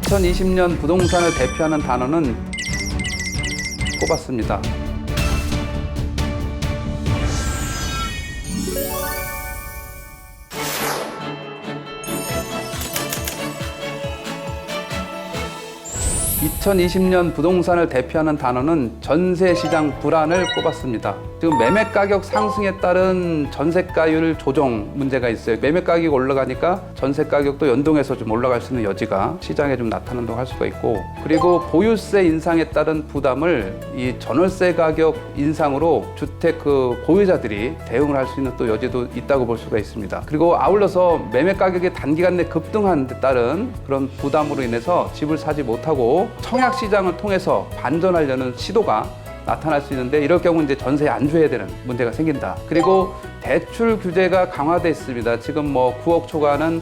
2020년 부동산을 대표하는 단어는 꼽았습니다. (2020년) 부동산을 대표하는 단어는 전세시장 불안을 꼽았습니다. 지금 매매 가격 상승에 따른 전세가율 조정 문제가 있어요. 매매 가격이 올라가니까 전세 가격도 연동해서 좀 올라갈 수 있는 여지가 시장에 좀 나타난다고 할 수가 있고, 그리고 보유세 인상에 따른 부담을 이 전월세 가격 인상으로 주택 보유자들이 대응을 할 수 있는 또 여지도 있다고 볼 수가 있습니다. 그리고 아울러서 매매 가격이 단기간 내 급등한 데 따른 그런 부담으로 인해서 집을 사지 못하고 청약 시장을 통해서 반전하려는 시도가 나타날 수 있는데, 이럴 경우 이제 전세에 안 줘야 되는 문제가 생긴다. 그리고 대출 규제가 강화돼 있습니다. 지금 9억 초과는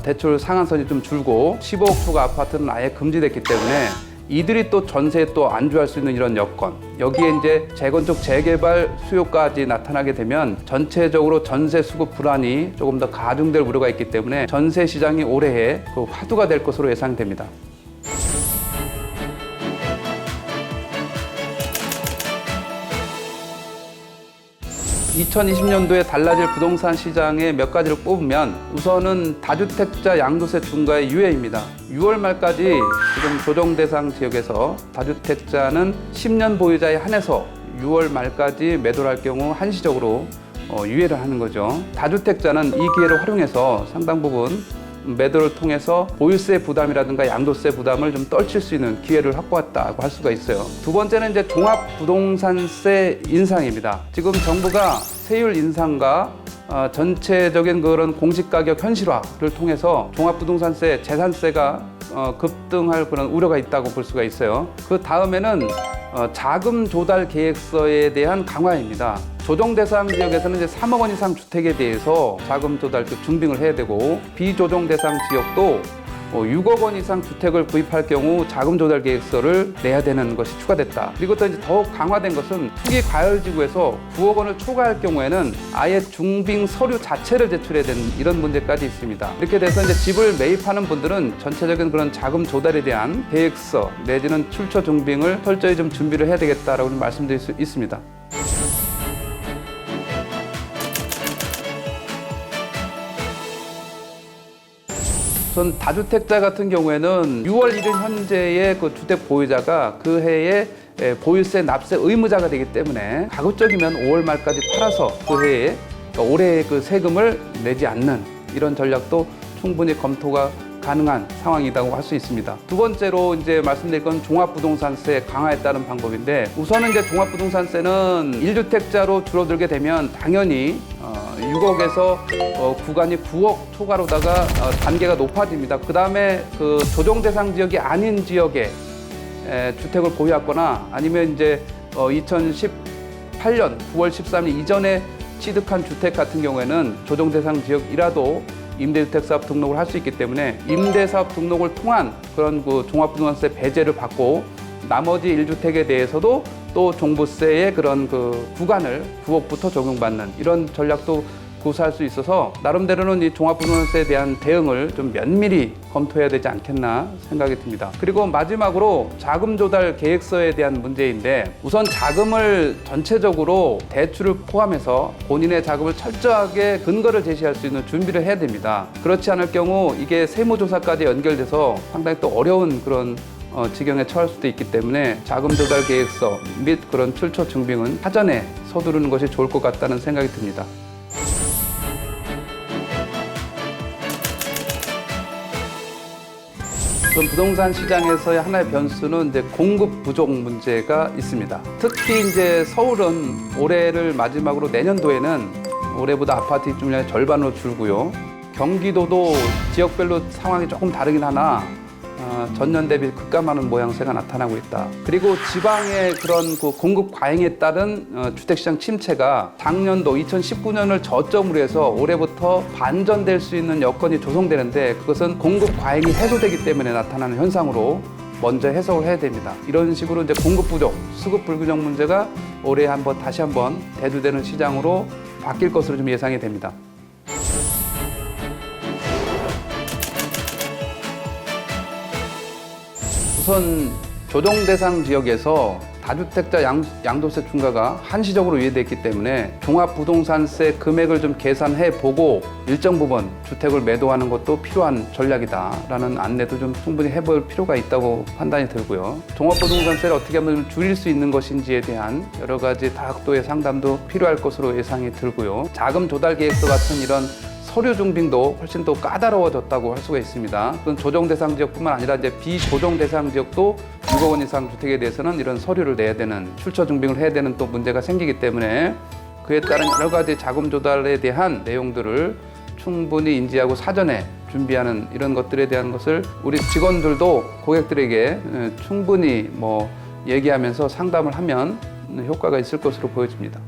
대출 상한선이 좀 줄고 15억 초과 아파트는 아예 금지됐기 때문에 이들이 또 전세에 또 안주할 수 있는 이런 여건, 여기에 이제 재건축 재개발 수요까지 나타나게 되면 전체적으로 전세 수급 불안이 조금 더 가중될 우려가 있기 때문에 전세 시장이 올해에 화두가 될 것으로 예상됩니다. 2020년도에 달라질 부동산 시장의 몇 가지를 꼽으면, 우선은 다주택자 양도세 중과의 유예입니다. 6월 말까지 지금 조정 대상 지역에서 다주택자는 10년 보유자에 한해서 6월 말까지 매도를 할 경우 한시적으로 유예를 하는 거죠. 다주택자는 이 기회를 활용해서 상당 부분 매도를 통해서 보유세 부담이라든가 양도세 부담을 좀 떨칠 수 있는 기회를 확보했다고 할 수가 있어요. 두 번째는 이제 종합부동산세 인상입니다. 지금 정부가 세율 인상과 전체적인 그런 공시가격 현실화를 통해서 종합부동산세, 재산세가 급등할 그런 우려가 있다고 볼 수가 있어요. 그 다음에는 자금 조달 계획서에 대한 강화입니다. 조정 대상 지역에서는 이제 3억 원 이상 주택에 대해서 자금 조달 준빙을 해야 되고, 비조정 대상 지역도 6억 원 이상 주택을 구입할 경우 자금 조달 계획서를 내야 되는 것이 추가됐다. 그리고 또 이제 더욱 강화된 것은 투기 과열지구에서 9억 원을 초과할 경우에는 아예 중빙 서류 자체를 제출해야 되는 이런 문제까지 있습니다. 이렇게 돼서 이제 집을 매입하는 분들은 전체적인 그런 자금 조달에 대한 계획서 내지는 출처 중빙을 철저히 좀 준비를 해야 되겠다라고 좀 말씀드릴 수 있습니다. 우선 다주택자 같은 경우에는 6월 1일 현재의 그 주택 보유자가 그 해에 보유세 납세 의무자가 되기 때문에 가급적이면 5월 말까지 팔아서 그 해에, 그러니까 올해의 그 세금을 내지 않는 이런 전략도 충분히 검토가 가능한 상황이라고 할 수 있습니다. 두 번째로 이제 말씀드릴 건 종합부동산세 강화에 따른 방법인데, 우선은 이제 종합부동산세는 1주택자로 줄어들게 되면 당연히 6억에서 구간이 9억 초과로다가 단계가 높아집니다. 그 다음에 그 조정 대상 지역이 아닌 지역에 주택을 보유하거나 아니면 이제 2018년 9월 13일 이전에 취득한 주택 같은 경우에는 조정 대상 지역이라도 임대주택사업 등록을 할 수 있기 때문에 임대사업 등록을 통한 그런 그 종합부동산세 배제를 받고, 나머지 1주택에 대해서도 또 종부세의 그런 그 구간을 9억부터 적용받는 이런 전략도 구사할 수 있어서, 나름대로는 이 종합부동산세에 대한 대응을 좀 면밀히 검토해야 되지 않겠나 생각이 듭니다. 그리고 마지막으로 자금 조달 계획서에 대한 문제인데, 우선 자금을 전체적으로 대출을 포함해서 본인의 자금을 철저하게 근거를 제시할 수 있는 준비를 해야 됩니다. 그렇지 않을 경우 이게 세무조사까지 연결돼서 상당히 또 어려운 그런 지경에 처할 수도 있기 때문에 자금 조달 계획서 및 그런 출처 증빙은 사전에 서두르는 것이 좋을 것 같다는 생각이 듭니다. 부동산 시장에서의 하나의 변수는 이제 공급 부족 문제가 있습니다. 특히 이제 서울은 올해를 마지막으로 내년도에는 올해보다 아파트 입주물량이 절반으로 줄고요. 경기도도 지역별로 상황이 조금 다르긴 하나 전년 대비 급감하는 모양새가 나타나고 있다. 그리고 지방의 그런 그 공급 과잉에 따른 주택시장 침체가 작년도 2019년을 저점으로 해서 올해부터 반전될 수 있는 여건이 조성되는데, 그것은 공급 과잉이 해소되기 때문에 나타나는 현상으로 먼저 해석을 해야 됩니다. 이런 식으로 이제 공급 부족, 수급 불균형 문제가 올해 다시 한번 대두되는 시장으로 바뀔 것으로 좀 예상이 됩니다. 우선 조정 대상 지역에서 다주택자 양도세 중과가 한시적으로 유예됐기 때문에 종합부동산세 금액을 좀 계산해 보고 일정 부분 주택을 매도하는 것도 필요한 전략이다라는 안내도 좀 충분히 해볼 필요가 있다고 판단이 들고요. 종합부동산세를 어떻게 하면 줄일 수 있는 것인지에 대한 여러 가지 다각도의 상담도 필요할 것으로 예상이 들고요. 자금 조달 계획서 같은 이런 서류 증빙도 훨씬 더 까다로워졌다고 할 수가 있습니다. 그건 조정 대상 지역뿐만 아니라 이제 비조정 대상 지역도 6억 원 이상 주택에 대해서는 이런 서류를 내야 되는, 출처 증빙을 해야 되는 또 문제가 생기기 때문에 그에 따른 여러 가지 자금 조달에 대한 내용들을 충분히 인지하고 사전에 준비하는 이런 것들에 대한 것을 우리 직원들도 고객들에게 충분히 얘기하면서 상담을 하면 효과가 있을 것으로 보여집니다.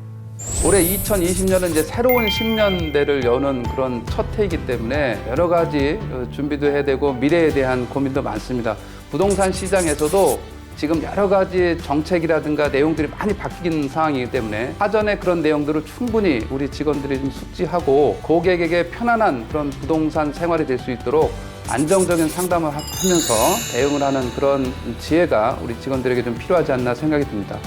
올해 2020년은 이제 새로운 10년대를 여는 그런 첫 해이기 때문에 여러 가지 준비도 해야 되고 미래에 대한 고민도 많습니다. 부동산 시장에서도 지금 여러 가지 정책이라든가 내용들이 많이 바뀌는 상황이기 때문에 사전에 그런 내용들을 충분히 우리 직원들이 좀 숙지하고 고객에게 편안한 그런 부동산 생활이 될 수 있도록 안정적인 상담을 하면서 대응을 하는 그런 지혜가 우리 직원들에게 좀 필요하지 않나 생각이 듭니다.